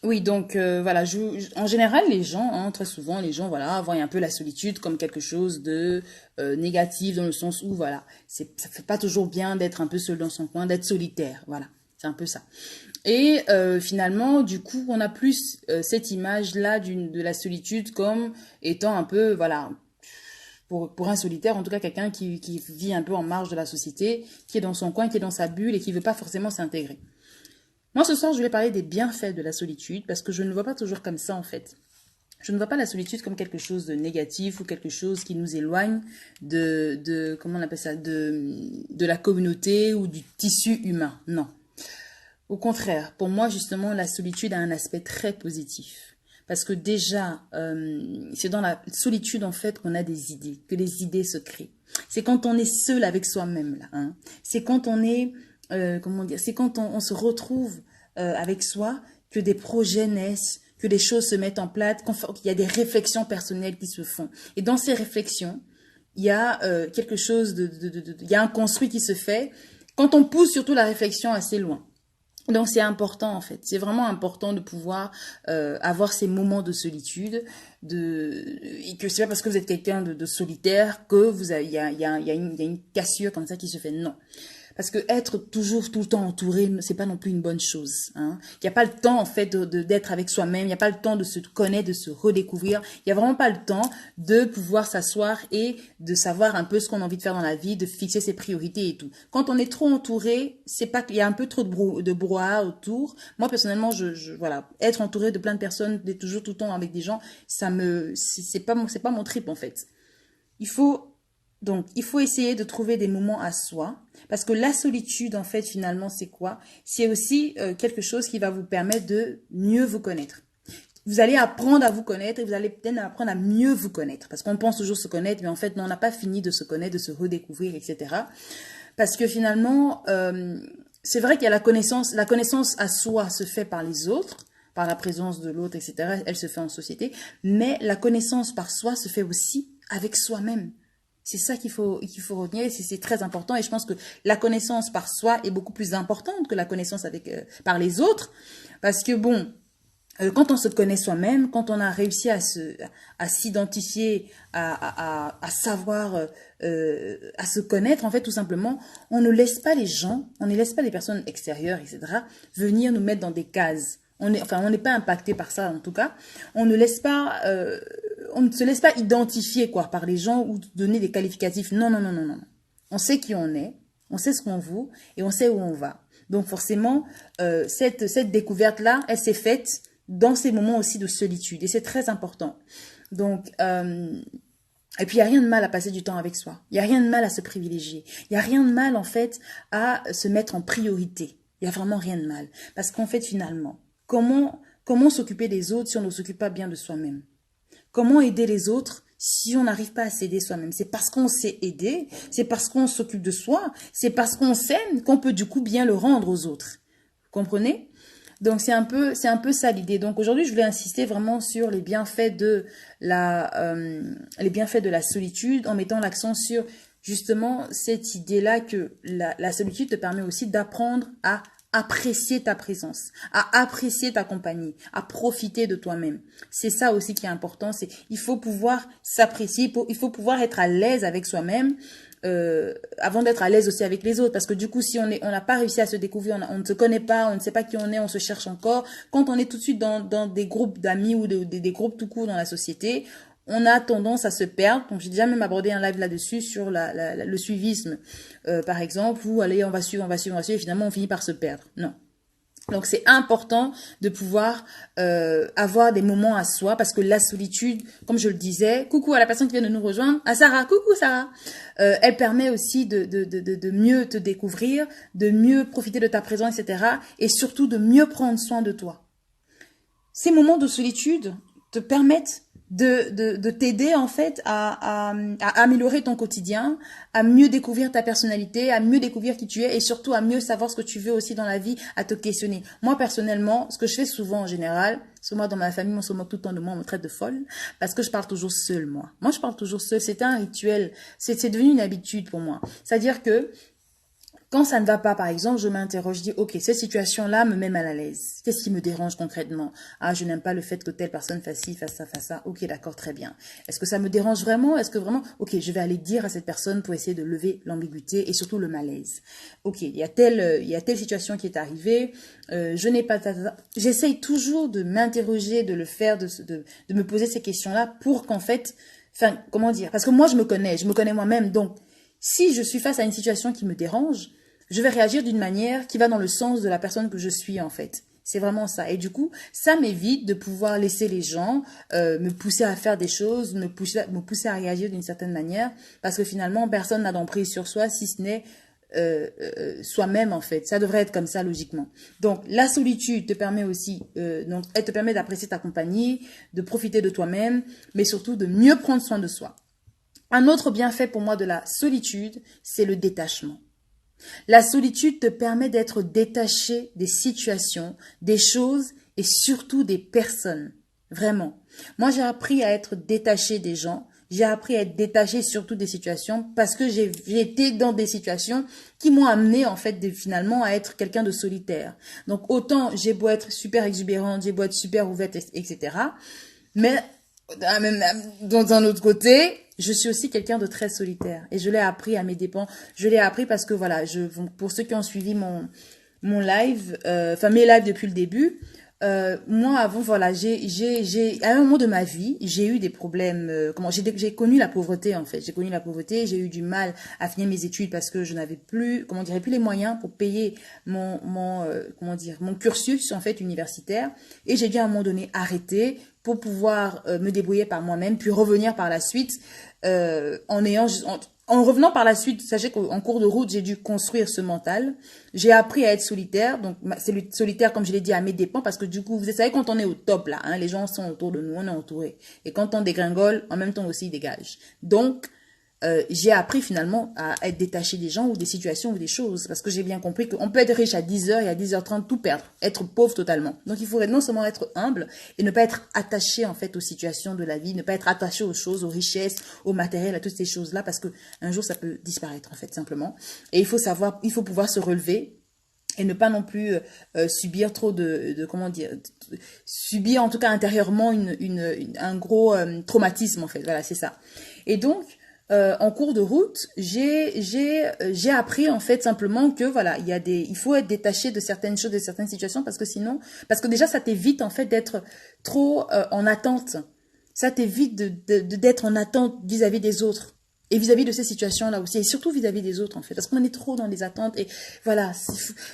Oui, donc voilà, en général, les gens, hein, très souvent, les gens, voilà, voient un peu la solitude comme quelque chose de négatif dans le sens où, voilà, ça fait pas toujours bien d'être un peu seul dans son coin, d'être solitaire, voilà, c'est un peu ça. Et finalement, du coup, on a plus cette image-là de la solitude comme étant un peu, voilà, pour un solitaire, en tout cas quelqu'un qui vit un peu en marge de la société, qui est dans son coin, qui est dans sa bulle et qui veut pas forcément s'intégrer. Moi, ce soir, je vais parler des bienfaits de la solitude parce que je ne le vois pas toujours comme ça, en fait. Je ne vois pas la solitude comme quelque chose de négatif ou quelque chose qui nous éloigne comment on appelle ça, de la communauté ou du tissu humain. Non. Au contraire, pour moi, justement, la solitude a un aspect très positif. Parce que déjà, c'est dans la solitude, en fait, qu'on a des idées, que les idées se créent. C'est quand on est seul avec soi-même, là. Hein. C'est quand on est, comment dire, c'est quand on se retrouve avec soi que des projets naissent, que des choses se mettent en place, qu'il y a des réflexions personnelles qui se font. Et dans ces réflexions, il y a quelque chose il y a un construit qui se fait quand on pousse surtout la réflexion assez loin. Donc c'est important en fait, c'est vraiment important de pouvoir avoir ces moments de solitude, et que c'est pas parce que vous êtes quelqu'un de solitaire que il y a une cassure comme ça qui se fait. Non, parce que être toujours tout le temps entouré, c'est pas non plus une bonne chose. Hein. Il n'y a pas le temps en fait d'être avec soi-même. Il n'y a pas le temps de se connaître, de se redécouvrir. Il n'y a vraiment pas le temps de pouvoir s'asseoir et de savoir un peu ce qu'on a envie de faire dans la vie, de fixer ses priorités et tout. Quand on est trop entouré, c'est pas qu'il y a un peu trop de brouhaha autour. Moi personnellement, voilà, être entouré de plein de personnes, d'être toujours tout le temps avec des gens, c'est pas mon trip en fait. Il faut il faut essayer de trouver des moments à soi, parce que la solitude, en fait, finalement, c'est quoi? C'est aussi quelque chose qui va vous permettre de mieux vous connaître. Vous allez apprendre à vous connaître et vous allez peut-être apprendre à mieux vous connaître, parce qu'on pense toujours se connaître, mais en fait, non, on n'a pas fini de se connaître, de se redécouvrir, etc. Parce que finalement, c'est vrai qu'il y a la connaissance à soi se fait par les autres, par la présence de l'autre, etc. Elle se fait en société, mais la connaissance par soi se fait aussi avec soi-même. C'est ça qu'il faut retenir et c'est très important. Et je pense que la connaissance par soi est beaucoup plus importante que la connaissance par les autres. Parce que bon, quand on se connaît soi-même, quand on a réussi à s'identifier, à savoir, à se connaître, en fait, tout simplement, on ne laisse pas les gens, on ne laisse pas les personnes extérieures, etc., venir nous mettre dans des cases. On n'est pas impacté par ça, en tout cas. On ne laisse pas, on ne se laisse pas identifier, quoi, par les gens ou donner des qualificatifs. Non, non, non, non, non. On sait qui on est, on sait ce qu'on vaut et on sait où on va. Donc, forcément, cette découverte-là, elle s'est faite dans ces moments aussi de solitude. Et c'est très important. Donc, et puis, il n'y a rien de mal à passer du temps avec soi. Il n'y a rien de mal à se privilégier. Il n'y a rien de mal, en fait, à se mettre en priorité. Il n'y a vraiment rien de mal. Parce qu'en fait, finalement, comment s'occuper des autres si on ne s'occupe pas bien de soi-même? Comment aider les autres si on n'arrive pas à s'aider soi-même? C'est parce qu'on sait aider, c'est parce qu'on s'occupe de soi, c'est parce qu'on s'aime qu'on peut du coup bien le rendre aux autres. Vous comprenez? Donc c'est un peu ça l'idée. Donc aujourd'hui, je voulais insister vraiment sur les bienfaits de la solitude en mettant l'accent sur justement cette idée-là que la solitude te permet aussi d'apprendre à apprécier ta présence, à apprécier ta compagnie, à profiter de toi-même. C'est ça aussi qui est important, il faut pouvoir s'apprécier, il faut pouvoir être à l'aise avec soi-même avant d'être à l'aise aussi avec les autres. Parce que du coup, si on n'a pas réussi à se découvrir, on ne se connaît pas, on ne sait pas qui on est, on se cherche encore. Quand on est tout de suite dans des groupes d'amis ou des groupes tout court dans la société, on a tendance à se perdre. Donc, j'ai déjà même abordé un live là-dessus sur le suivisme, par exemple, où allez, on va suivre, et finalement, on finit par se perdre. Non. Donc, c'est important de pouvoir avoir des moments à soi parce que la solitude, comme je le disais, coucou à la personne qui vient de nous rejoindre, à Sarah, coucou Sarah, elle permet aussi de mieux te découvrir, de mieux profiter de ta présence, etc. Et surtout de mieux prendre soin de toi. Ces moments de solitude te permettent de t'aider en fait à améliorer ton quotidien, à mieux découvrir ta personnalité, à mieux découvrir qui tu es et surtout à mieux savoir ce que tu veux aussi dans la vie, à te questionner. Moi personnellement, ce que je fais souvent en général, parce que moi dans ma famille on se moque tout le temps de moi, on me traite de folle, parce que je parle toujours seule moi. Moi je parle toujours seule, c'est un rituel, c'est devenu une habitude pour moi. C'est-à-dire que Quand ça ne va pas, par exemple, je m'interroge, je dis, ok, cette situation-là me met mal à l'aise. Qu'est-ce qui me dérange concrètement? Ah, je n'aime pas le fait que telle personne fasse ci, fasse ça, fasse ça. Ok, d'accord, très bien. Est-ce que ça me dérange vraiment? Est-ce que vraiment, ok, je vais aller dire à cette personne pour essayer de lever l'ambiguïté et surtout le malaise. Ok, il y a telle situation qui est arrivée. Je n'ai pas... J'essaye toujours de m'interroger, de le faire, de me poser ces questions-là pour qu'en fait, enfin, comment dire? Parce que moi, je me connais moi-même. Donc, si je suis face à une situation qui me dérange, je vais réagir d'une manière qui va dans le sens de la personne que je suis en fait. C'est vraiment ça. Et du coup, ça m'évite de pouvoir laisser les gens me pousser à faire des choses, me pousser à réagir d'une certaine manière, parce que finalement, personne n'a d'emprise sur soi si ce n'est soi-même en fait. Ça devrait être comme ça logiquement. Donc, la solitude te permet aussi, donc, elle te permet d'apprécier ta compagnie, de profiter de toi-même, mais surtout de mieux prendre soin de soi. Un autre bienfait pour moi de la solitude, c'est le détachement. La solitude te permet d'être détaché des situations, des choses et surtout des personnes. Vraiment. Moi, j'ai appris à être détaché des gens. J'ai appris à être détaché surtout des situations parce que j'ai été dans des situations qui m'ont amené en fait finalement à être quelqu'un de solitaire. Donc autant j'ai beau être super exubérante, j'ai beau être super ouverte, etc. Mais dans un autre côté, je suis aussi quelqu'un de très solitaire. Et je l'ai appris à mes dépens. Je l'ai appris parce que, voilà, pour ceux qui ont suivi mon live, enfin mes lives depuis le début, moi avant, voilà, à un moment de ma vie, j'ai eu des problèmes. J'ai connu la pauvreté en fait. J'ai connu la pauvreté. J'ai eu du mal à finir mes études parce que je n'avais plus, comment dire, plus les moyens pour payer mon cursus en fait universitaire. Et j'ai dû à un moment donné arrêter pour pouvoir me débrouiller par moi-même, puis revenir par la suite en revenant par la suite. Sachez qu'en cours de route, j'ai dû construire ce mental. J'ai appris à être solitaire. Donc, c'est solitaire, comme je l'ai dit, à mes dépens, parce que du coup, vous savez, quand on est au top, là, hein, les gens sont autour de nous, on est entouré. Et quand on dégringole, en même temps aussi, ils dégagent. Donc, j'ai appris finalement à être détaché des gens ou des situations ou des choses. Parce que j'ai bien compris qu'on peut être riche à 10h et à 10h30 tout perdre. Être pauvre totalement. Donc il faudrait non seulement être humble et ne pas être attaché en fait aux situations de la vie. Ne pas être attaché aux choses, aux richesses, au matériel, à toutes ces choses-là. Parce que un jour ça peut disparaître en fait simplement. Et il faut pouvoir se relever. Et ne pas non plus subir trop comment dire, subir en tout cas intérieurement un gros traumatisme en fait. Voilà, c'est ça. Et donc, en cours de route, j'ai appris en fait simplement que voilà, il faut être détaché de certaines choses, de certaines situations parce que déjà ça t'évite en fait d'être trop en attente. Ça t'évite d'être en attente vis-à-vis des autres. Et vis-à-vis de ces situations-là aussi, et surtout vis-à-vis des autres en fait, parce qu'on est trop dans les attentes et voilà,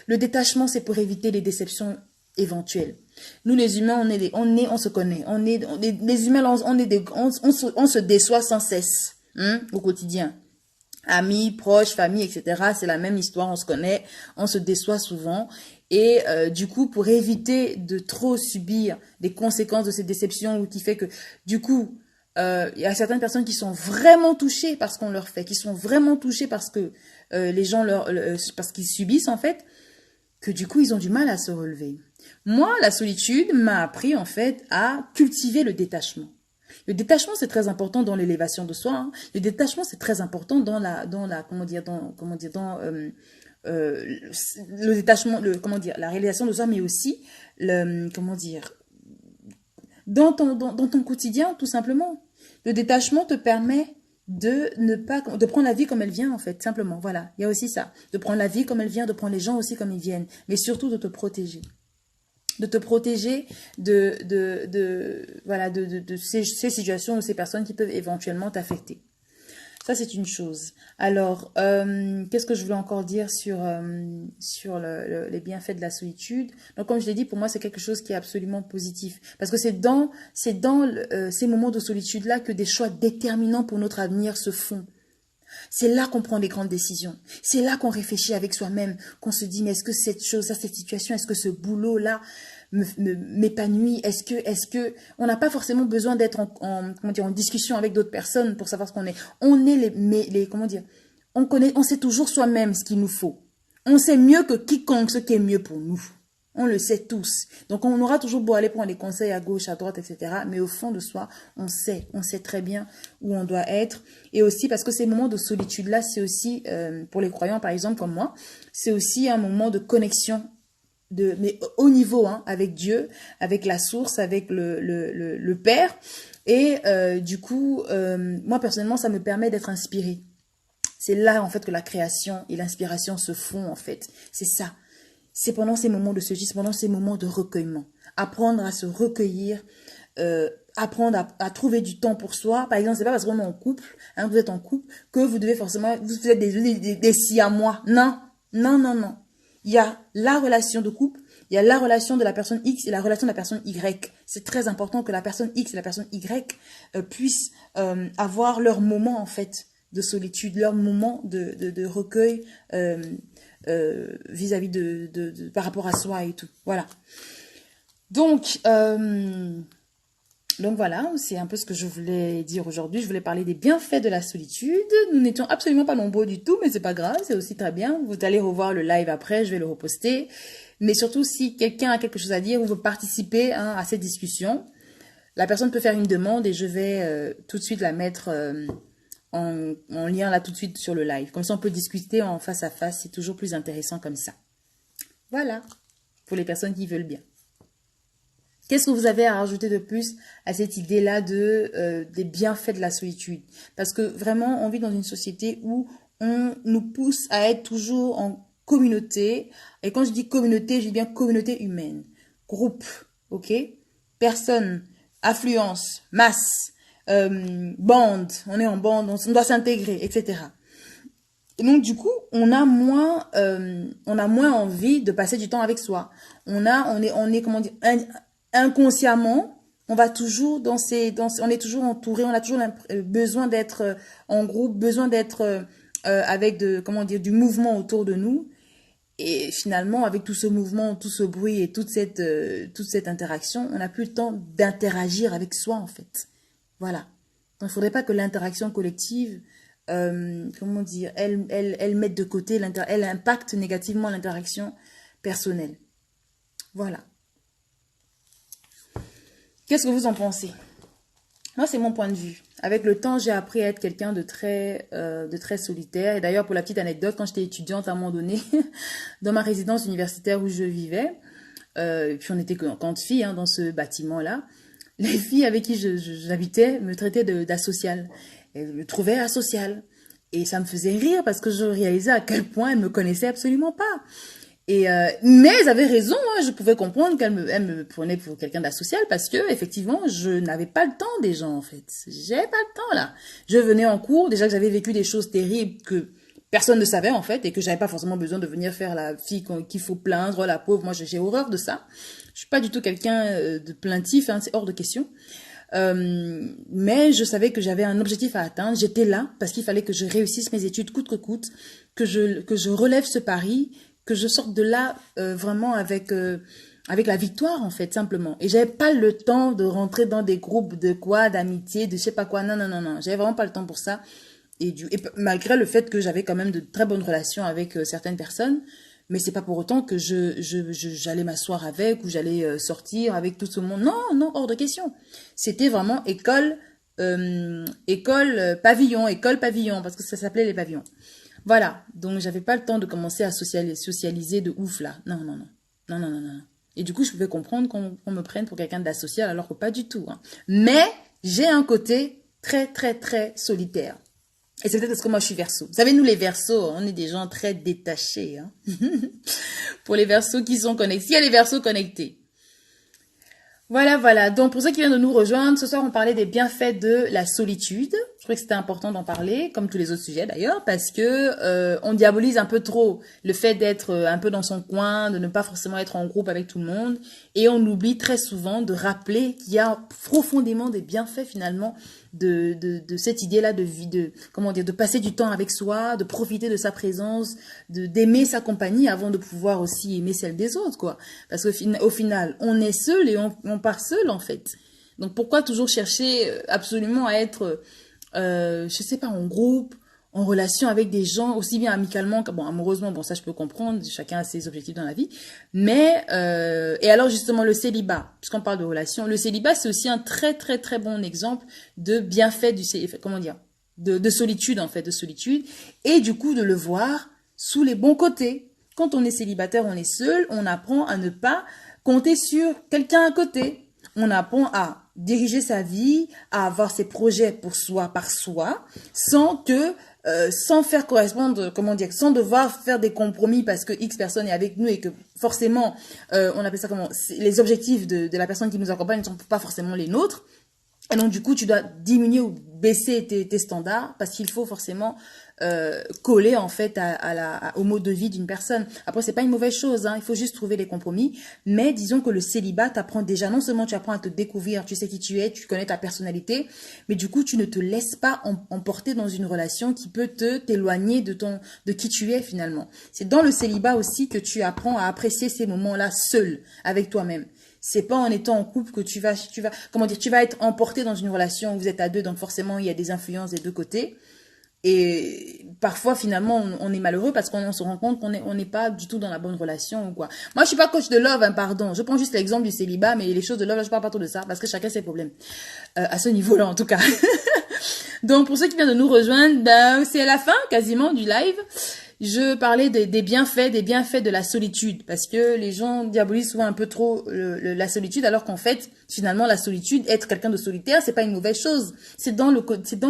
le détachement c'est pour éviter les déceptions éventuelles. Nous les humains, on se connaît, les humains, on se déçoit sans cesse au quotidien. Amis, proches, famille, etc. C'est la même histoire, on se connaît, on se déçoit souvent. Et du coup, pour éviter de trop subir les conséquences de ces déceptions, ou qui fait que du coup, il y a certaines personnes qui sont vraiment touchées par ce qu'on leur fait, qui sont vraiment touchées parce que les gens parce qu'ils subissent en fait, que du coup ils ont du mal à se relever. Moi, la solitude m'a appris en fait à cultiver le détachement. Le détachement c'est très important dans l'élévation de soi. Hein. Le détachement c'est très important dans le détachement, la réalisation de soi, mais aussi dans ton quotidien, tout simplement. Le détachement te permet de prendre la vie comme elle vient, en fait, simplement. Voilà, il y a aussi ça. De prendre la vie comme elle vient, de prendre les gens aussi comme ils viennent, mais surtout de te protéger. De te protéger de ces situations ou ces personnes qui peuvent éventuellement t'affecter. Ça, c'est une chose. Alors, qu'est-ce que je voulais encore dire sur les bienfaits de la solitude? Donc, comme je l'ai dit, pour moi, c'est quelque chose qui est absolument positif. Parce que c'est dans ces moments de solitude-là que des choix déterminants pour notre avenir se font. C'est là qu'on prend les grandes décisions. C'est là qu'on réfléchit avec soi-même, qu'on se dit, mais est-ce que cette chose-là, cette situation, est-ce que ce boulot-là m'épanouit? Est-ce que on n'a pas forcément besoin d'être en discussion avec d'autres personnes pour savoir ce qu'on est. On est on sait toujours soi-même ce qu'il nous faut. On sait mieux que quiconque ce qui est mieux pour nous. On le sait tous. Donc, on aura toujours beau aller prendre des conseils à gauche, à droite, etc. Mais au fond de soi, on sait très bien où on doit être. Et aussi, parce que ces moments de solitude-là, c'est aussi, pour les croyants, par exemple, comme moi, c'est aussi un moment de connexion, mais au niveau, hein, avec Dieu, avec la source, avec le Père. Et du coup, moi, personnellement, ça me permet d'être inspirée. C'est là, en fait, que la création et l'inspiration se font, en fait. C'est ça. C'est pendant ces moments de solitude, c'est pendant ces moments de recueillement. Apprendre à se recueillir, apprendre à trouver du temps pour soi. Par exemple, c'est pas parce qu'on est en couple, hein, vous êtes en couple, que vous devez forcément, vous êtes des siamois. Non, non, non, non. Il y a la relation de couple, il y a la relation de la personne X et la relation de la personne Y. C'est très important que la personne X et la personne Y puissent avoir leur moment, en fait, de solitude, leur moment de recueil vis-à-vis par rapport à soi et tout. Voilà. Donc voilà, c'est un peu ce que je voulais dire aujourd'hui. Je voulais parler des bienfaits de la solitude. Nous n'étions absolument pas nombreux du tout, mais c'est pas grave, c'est aussi très bien. Vous allez revoir le live après, je vais le reposter. Mais surtout, si quelqu'un a quelque chose à dire ou veut participer, hein, à cette discussion, la personne peut faire une demande et je vais tout de suite la mettre en lien là tout de suite sur le live. Comme ça, on peut discuter en face à face. C'est toujours plus intéressant comme ça. Voilà, pour les personnes qui veulent bien. Qu'est-ce que vous avez à rajouter de plus à cette idée-là des bienfaits de la solitude? Parce que vraiment, on vit dans une société où on nous pousse à être toujours en communauté. Et quand je dis communauté, je dis bien communauté humaine. Groupe, ok? Personne, affluence, masse, bande, on est en bande, on doit s'intégrer, etc. Et donc, du coup, on a moins envie de passer du temps avec soi. On est, comment dire, inconsciemment, on va toujours on est toujours entouré, on a toujours besoin d'être en groupe, besoin d'être avec du mouvement autour de nous. Et finalement, avec tout ce mouvement, tout ce bruit et toute cette interaction, on n'a plus le temps d'interagir avec soi, en fait. Voilà. Donc, il ne faudrait pas que l'interaction collective, elle mette de côté, elle impacte négativement l'interaction personnelle. Voilà. Qu'est-ce que vous en pensez? Moi, c'est mon point de vue. Avec le temps, j'ai appris à être quelqu'un de très solitaire. Et d'ailleurs, pour la petite anecdote, quand j'étais étudiante à un moment donné, dans ma résidence universitaire où je vivais, puis on était qu'entre filles, hein, dans ce bâtiment-là, les filles avec qui j'habitais me traitaient d'asociale. Elles me trouvaient asociale. Et ça me faisait rire parce que je réalisais à quel point elles me connaissaient absolument pas. Mais elles avaient raison, hein, je pouvais comprendre qu'elles me prenaient pour quelqu'un d'asocial parce que effectivement, je n'avais pas le temps des gens en fait. J'avais pas le temps là. Je venais en cours, déjà que j'avais vécu des choses terribles que personne ne savait en fait et que j'avais pas forcément besoin de venir faire la fille qu'il faut plaindre, la pauvre. Moi, j'ai horreur de ça. Je suis pas du tout quelqu'un de plaintif, hein, c'est hors de question. Mais je savais que j'avais un objectif à atteindre. J'étais là parce qu'il fallait que je réussisse mes études coûte que coûte, que je relève ce pari, que je sorte de là vraiment avec la victoire en fait simplement. Et j'avais pas le temps de rentrer dans des groupes d'amitié, de je sais pas quoi. Non non non non, j'avais vraiment pas le temps pour ça. Et malgré le fait que j'avais quand même de très bonnes relations avec certaines personnes, mais c'est pas pour autant que j'allais m'asseoir avec ou j'allais sortir avec tout ce monde. Non non, hors de question. C'était vraiment école pavillon parce que ça s'appelait les pavillons. Voilà, donc j'avais pas le temps de commencer à socialiser de ouf là. Non, non, non. Non, non, non, non. Et du coup, je pouvais comprendre qu'on me prenne pour quelqu'un d'asocial alors que pas du tout. Hein. Mais j'ai un côté très, très, très solitaire. Et c'est peut-être parce que moi je suis Verseau. Vous savez, nous les Verseaux, on est des gens très détachés. Hein. Pour les Verseaux qui sont connectés. S'il y a les Verseaux connectés. Voilà, voilà. Donc, pour ceux qui viennent de nous rejoindre, ce soir, on parlait des bienfaits de la solitude. Je trouvais que c'était important d'en parler, comme tous les autres sujets d'ailleurs, parce que on diabolise un peu trop le fait d'être un peu dans son coin, de ne pas forcément être en groupe avec tout le monde, et on oublie très souvent de rappeler qu'il y a profondément des bienfaits finalement de cette idée-là de vie, de passer du temps avec soi, de profiter de sa présence, d'aimer sa compagnie avant de pouvoir aussi aimer celle des autres, quoi. Parce qu'au final, on est seul et on part seul, en fait. Donc, pourquoi toujours chercher absolument à être, je sais pas, en groupe, en relation avec des gens, aussi bien amicalement que, bon, amoureusement, bon, ça je peux comprendre, chacun a ses objectifs dans la vie. Mais, et alors justement, le célibat, puisqu'on parle de relation, le célibat, c'est aussi un très, très, très bon exemple de bienfait du célibat, comment dire, de solitude, en fait, de solitude. Et du coup, de le voir sous les bons côtés. Quand on est célibataire, on est seul, on apprend à ne pas compter sur quelqu'un à côté. On apprend à diriger sa vie, à avoir ses projets pour soi, par soi, sans faire correspondre, comment dire, sans devoir faire des compromis parce que X personne est avec nous et que forcément, on appelle ça comment, les objectifs de la personne qui nous accompagne ne sont pas forcément les nôtres. Et donc, du coup, tu dois diminuer ou baisser tes standards parce qu'il faut forcément coller, en fait, au mode de vie d'une personne. Après, c'est pas une mauvaise chose, hein, il faut juste trouver les compromis. Mais disons que le célibat t'apprend déjà, non seulement tu apprends à te découvrir, tu sais qui tu es, tu connais ta personnalité, mais du coup, tu ne te laisses pas emporter dans une relation qui peut t'éloigner de qui tu es, finalement. C'est dans le célibat aussi que tu apprends à apprécier ces moments-là seul, avec toi-même. C'est pas en étant en couple que tu vas, comment dire, tu vas être emporté dans une relation où vous êtes à deux, donc forcément il y a des influences des deux côtés. Et parfois finalement on est malheureux parce qu'on se rend compte qu'on n'est pas du tout dans la bonne relation ou quoi. Moi je suis pas coach de love, hein, pardon. Je prends juste l'exemple du célibat, mais les choses de love, là, je parle pas trop de ça parce que chacun ses problèmes. À ce niveau-là en tout cas. Donc pour ceux qui viennent de nous rejoindre, ben, c'est à la fin quasiment du live. Je parlais des bienfaits de la solitude, parce que les gens diabolisent souvent un peu trop la solitude, alors qu'en fait, finalement, la solitude, être quelqu'un de solitaire, c'est pas une mauvaise chose. C'est dans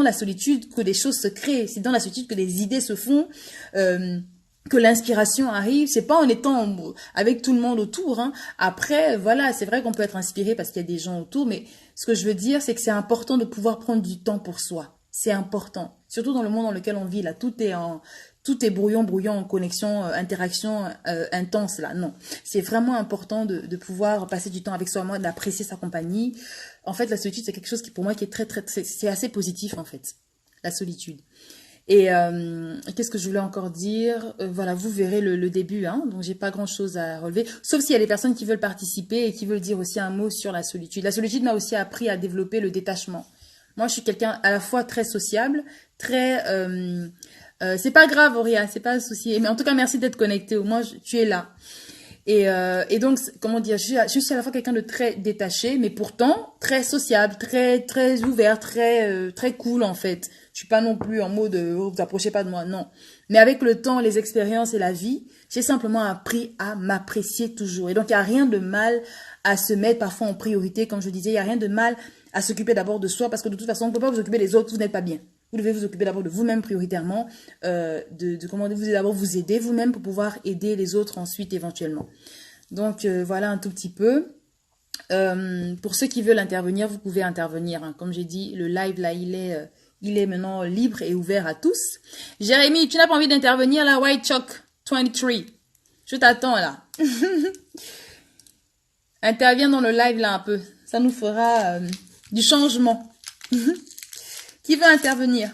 la solitude que des choses se créent, c'est dans la solitude que des idées se font, que l'inspiration arrive. C'est pas en étant avec tout le monde autour, hein. Après, voilà, c'est vrai qu'on peut être inspiré parce qu'il y a des gens autour, mais ce que je veux dire, c'est que c'est important de pouvoir prendre du temps pour soi. C'est important. Surtout dans le monde dans lequel on vit, là, tout est brouillon, en connexion, interaction intense, là. Non. C'est vraiment important de pouvoir passer du temps avec soi-même, d'apprécier sa compagnie. En fait, la solitude, c'est quelque chose qui, pour moi, qui est c'est assez positif, en fait. La solitude. Et qu'est-ce que je voulais encore dire? Voilà, vous verrez le début, hein. Donc, j'ai pas grand-chose à relever. Sauf s'il y a des personnes qui veulent participer et qui veulent dire aussi un mot sur la solitude. La solitude m'a aussi appris à développer le détachement. Moi, je suis quelqu'un à la fois très sociable, très... c'est pas grave, Auria, c'est pas un souci. Mais en tout cas, merci d'être connecté. Au moins, tu es là. Et donc, comment dire, je suis à la fois quelqu'un de très détaché, mais pourtant très sociable, très ouvert, très cool en fait. Je suis pas non plus en mode oh, vous approchez pas de moi, non. Mais avec le temps, les expériences et la vie, j'ai simplement appris à m'apprécier toujours. Et donc, il y a rien de mal à se mettre parfois en priorité, comme je disais. Il y a rien de mal à s'occuper d'abord de soi, parce que de toute façon, on ne peut pas vous occuper des autres, vous n'êtes pas bien. Vous devez vous occuper d'abord de vous-même prioritairement, comment vous d'abord vous aider vous-même pour pouvoir aider les autres ensuite éventuellement. Donc voilà un tout petit peu. Pour ceux qui veulent intervenir, vous pouvez intervenir, hein. Comme j'ai dit, le live là, il est maintenant libre et ouvert à tous. Jérémy, tu n'as pas envie d'intervenir là? White Chalk 23. Je t'attends là. Interviens dans le live là un peu. Ça nous fera du changement. Qui veut intervenir?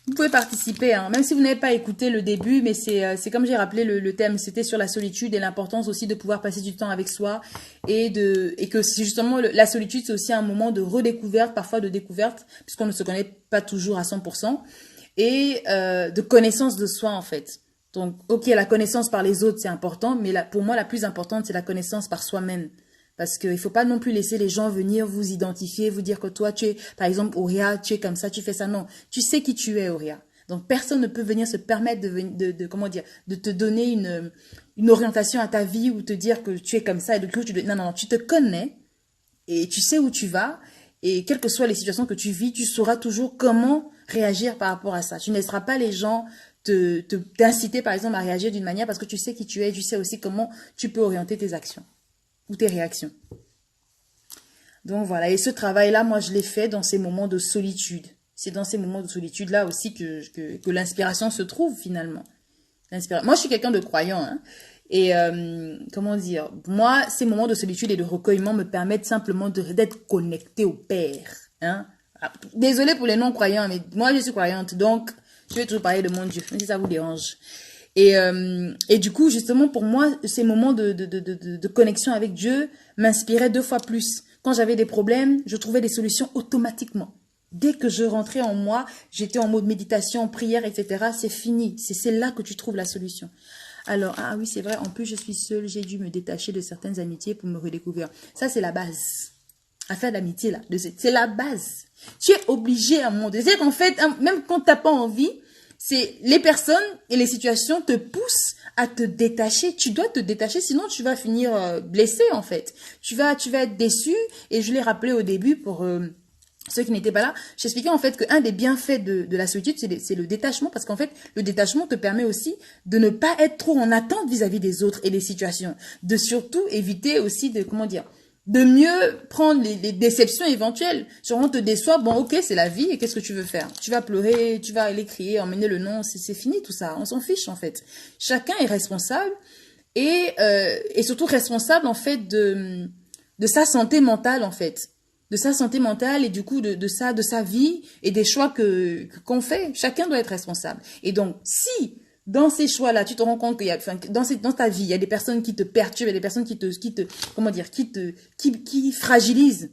Vous pouvez participer, hein, même si vous n'avez pas écouté le début, mais c'est comme j'ai rappelé le thème, c'était sur la solitude et l'importance aussi de pouvoir passer du temps avec soi et que justement la solitude, c'est aussi un moment de redécouverte, parfois de découverte, puisqu'on ne se connaît pas toujours à 100%, et de connaissance de soi en fait. Donc, ok, la connaissance par les autres, c'est important, mais pour moi, la plus importante, c'est la connaissance par soi-même. Parce qu'il ne faut pas non plus laisser les gens venir vous identifier, vous dire que toi, tu es, par exemple, Auria, tu es comme ça, tu fais ça. Non, tu sais qui tu es, Auria. Donc, personne ne peut venir se permettre comment dire, de te donner une orientation à ta vie ou te dire que tu es comme ça. Et du coup, non, tu te connais et tu sais où tu vas. Et quelles que soient les situations que tu vis, tu sauras toujours comment réagir par rapport à ça. Tu ne laisseras pas les gens t'inciter, par exemple, à réagir d'une manière parce que tu sais qui tu es. Tu sais aussi comment tu peux orienter tes actions ou tes réactions. Donc voilà, et ce travail-là, moi je l'ai fait dans ces moments de solitude. C'est dans ces moments de solitude-là aussi que l'inspiration se trouve finalement. Moi je suis quelqu'un de croyant, hein, et comment dire, moi ces moments de solitude et de recueillement me permettent simplement d'être connecté au Père. Hein. Désolée pour les non-croyants, mais moi je suis croyante, donc je vais toujours parler de mon Dieu, même si ça vous dérange. Et du coup, justement, pour moi, ces moments de connexion avec Dieu m'inspiraient 2 fois plus. Quand j'avais des problèmes, je trouvais des solutions automatiquement. Dès que je rentrais en moi, j'étais en mode méditation, prière, etc. C'est fini. C'est là que tu trouves la solution. Alors, ah oui, c'est vrai, en plus, je suis seule. J'ai dû me détacher de certaines amitiés pour me redécouvrir. Ça, c'est la base. Affaire d'amitié, là. C'est la base. Tu es obligé à un moment donné. C'est qu'en fait, même quand tu n'as pas envie, c'est les personnes et les situations te poussent à te détacher. Tu dois te détacher, sinon tu vas finir blessé, en fait. Tu vas être déçu. Et je l'ai rappelé au début pour... ceux qui n'étaient pas là, j'expliquais en fait qu'un des bienfaits de la solitude, c'est le détachement, parce qu'en fait, le détachement te permet aussi de ne pas être trop en attente vis-à-vis des autres et des situations, de surtout éviter aussi de, comment dire, de mieux prendre les déceptions éventuelles. Genre on te déçoit, bon ok, c'est la vie, et qu'est-ce que tu veux faire? Tu vas pleurer, tu vas aller crier, emmener le nom, c'est fini tout ça, on s'en fiche en fait. Chacun est responsable, et surtout responsable en fait de sa santé mentale en fait. De sa santé mentale et du coup de sa vie et des choix qu'on fait. Chacun doit être responsable. Et donc, si dans ces choix-là, tu te rends compte qu'il y a, enfin, dans ta vie, il y a des personnes qui te perturbent, il y a des personnes comment dire, qui fragilisent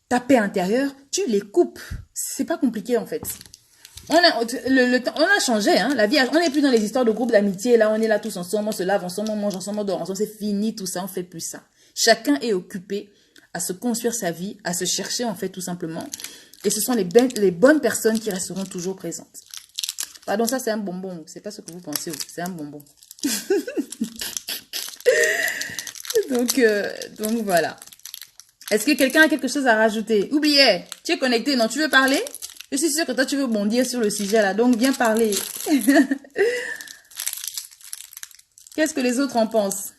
ta paix intérieure, tu les coupes. C'est pas compliqué en fait. On a changé, hein, la vie, on n'est plus dans les histoires de groupes d'amitié, là, on est là tous ensemble, on se lave ensemble, on mange ensemble, on dort ensemble, c'est fini tout ça, on fait plus ça. Chacun est occupé à se construire sa vie, à se chercher en fait tout simplement. Et ce sont les bonnes personnes qui resteront toujours présentes. Pardon, ça c'est un bonbon. C'est pas ce que vous pensez, c'est un bonbon. donc voilà. Est-ce que quelqu'un a quelque chose à rajouter? Oubliez, tu es connecté, non? Tu veux parler? Je suis sûre que toi tu veux bondir sur le sujet là, donc viens parler. Qu'est-ce que les autres en pensent?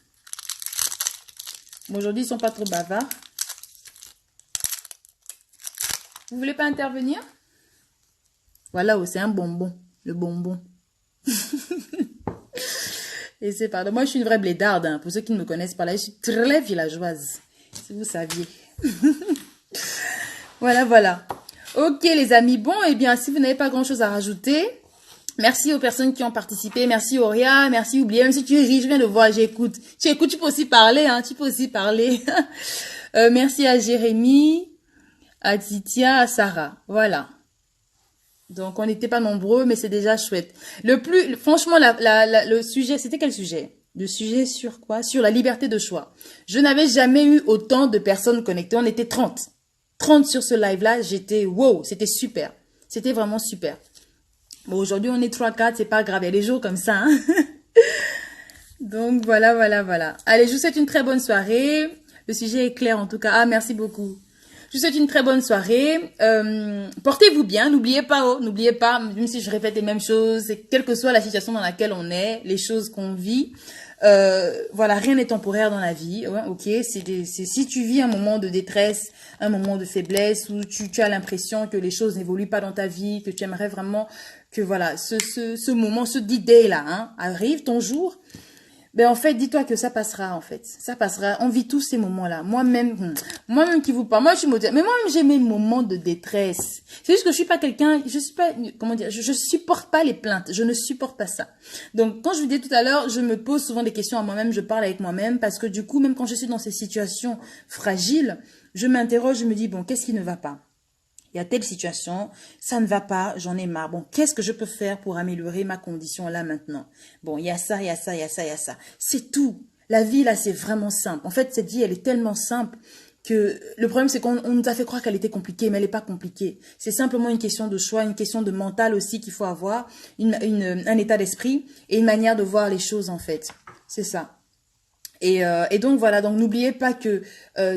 Bon, aujourd'hui ils sont pas trop bavards. Vous voulez pas intervenir? Voilà, c'est un bonbon. Le bonbon. Et c'est pardon. Moi, je suis une vraie blédarde. Hein. Pour ceux qui ne me connaissent pas là, je suis très villageoise. Si vous saviez. Voilà. Ok, les amis. Bon, eh bien, si vous n'avez pas grand-chose à rajouter, merci aux personnes qui ont participé. Merci Auria. Merci Oublié. Même si tu ris, je viens de voir, j'écoute. Tu écoutes, tu peux aussi parler. Hein. Tu peux aussi parler. Merci à Jérémy, à Titia, à Sarah. Voilà. Donc, on n'était pas nombreux, mais c'est déjà chouette. Franchement, le sujet, c'était quel sujet? Le sujet sur quoi? Sur la liberté de choix. Je n'avais jamais eu autant de personnes connectées. On était 30. 30 sur ce live-là. J'étais, wow, c'était super. C'était vraiment super. Bon, aujourd'hui, on est 3-4, c'est pas grave. Il y a des jours comme ça, hein. Donc, voilà. Allez, je vous souhaite une très bonne soirée. Le sujet est clair, en tout cas. Ah, merci beaucoup. Je vous souhaite une très bonne soirée. Portez-vous bien. N'oubliez pas, même si je répète les mêmes choses, quelle que soit la situation dans laquelle on est, les choses qu'on vit, voilà, rien n'est temporaire dans la vie. Ouais, ok, si tu vis un moment de détresse, un moment de faiblesse, où tu as l'impression que les choses n'évoluent pas dans ta vie, que tu aimerais vraiment que voilà, ce moment, ce D-Day là, hein, arrive ton jour. Ben en fait, dis-toi que ça passera en fait. Ça passera. On vit tous ces moments-là. Moi-même qui vous parle, moi je suis motivée. Mais moi-même j'ai mes moments de détresse. C'est juste que je suis pas quelqu'un, je suis pas, comment dire, je supporte pas les plaintes. Je ne supporte pas ça. Donc quand je vous disais tout à l'heure, je me pose souvent des questions à moi-même, je parle avec moi-même parce que du coup, même quand je suis dans ces situations fragiles, je m'interroge, je me dis bon, qu'est-ce qui ne va pas? Il y a telle situation, ça ne va pas, j'en ai marre. Bon, qu'est-ce que je peux faire pour améliorer ma condition là maintenant? Bon, il y a ça. C'est tout. La vie là, c'est vraiment simple. En fait, cette vie, elle est tellement simple que le problème, c'est qu'on nous a fait croire qu'elle était compliquée, mais elle n'est pas compliquée. C'est simplement une question de choix, une question de mental aussi qu'il faut avoir, un état d'esprit et une manière de voir les choses en fait. C'est ça. Et donc voilà, donc n'oubliez pas que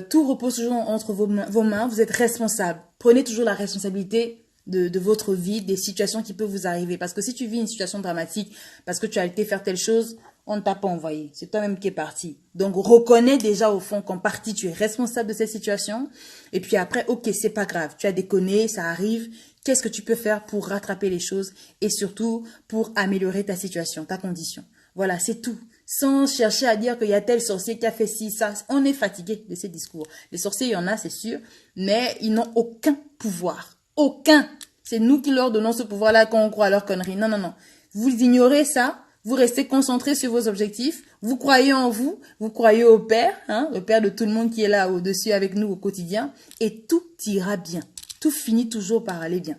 tout repose toujours entre vos mains, vous êtes responsable. Prenez toujours la responsabilité de votre vie, des situations qui peuvent vous arriver. Parce que si tu vis une situation dramatique, parce que tu as été faire telle chose, on ne t'a pas envoyé. C'est toi-même qui es parti. Donc reconnais déjà au fond qu'en partie tu es responsable de cette situation. Et puis après, ok, c'est pas grave. Tu as déconné, ça arrive. Qu'est-ce que tu peux faire pour rattraper les choses et surtout pour améliorer ta situation, ta condition. Voilà, c'est tout. Sans chercher à dire qu'il y a tel sorcier qui a fait ci, ça. On est fatigué de ces discours. Les sorciers, il y en a, c'est sûr, mais ils n'ont aucun pouvoir. Aucun. C'est nous qui leur donnons ce pouvoir-là quand on croit à leur connerie. Non. Vous ignorez ça, vous restez concentrés sur vos objectifs, vous croyez en vous, vous croyez au Père, hein, le Père de tout le monde qui est là au-dessus avec nous au quotidien, et tout ira bien. tout finit toujours par aller bien.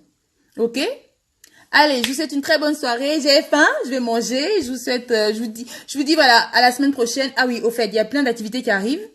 Ok? Allez, je vous souhaite une très bonne soirée. J'ai faim, je vais manger. Je vous souhaite, je vous dis voilà, à la semaine prochaine. Ah oui, au fait, il y a plein d'activités qui arrivent.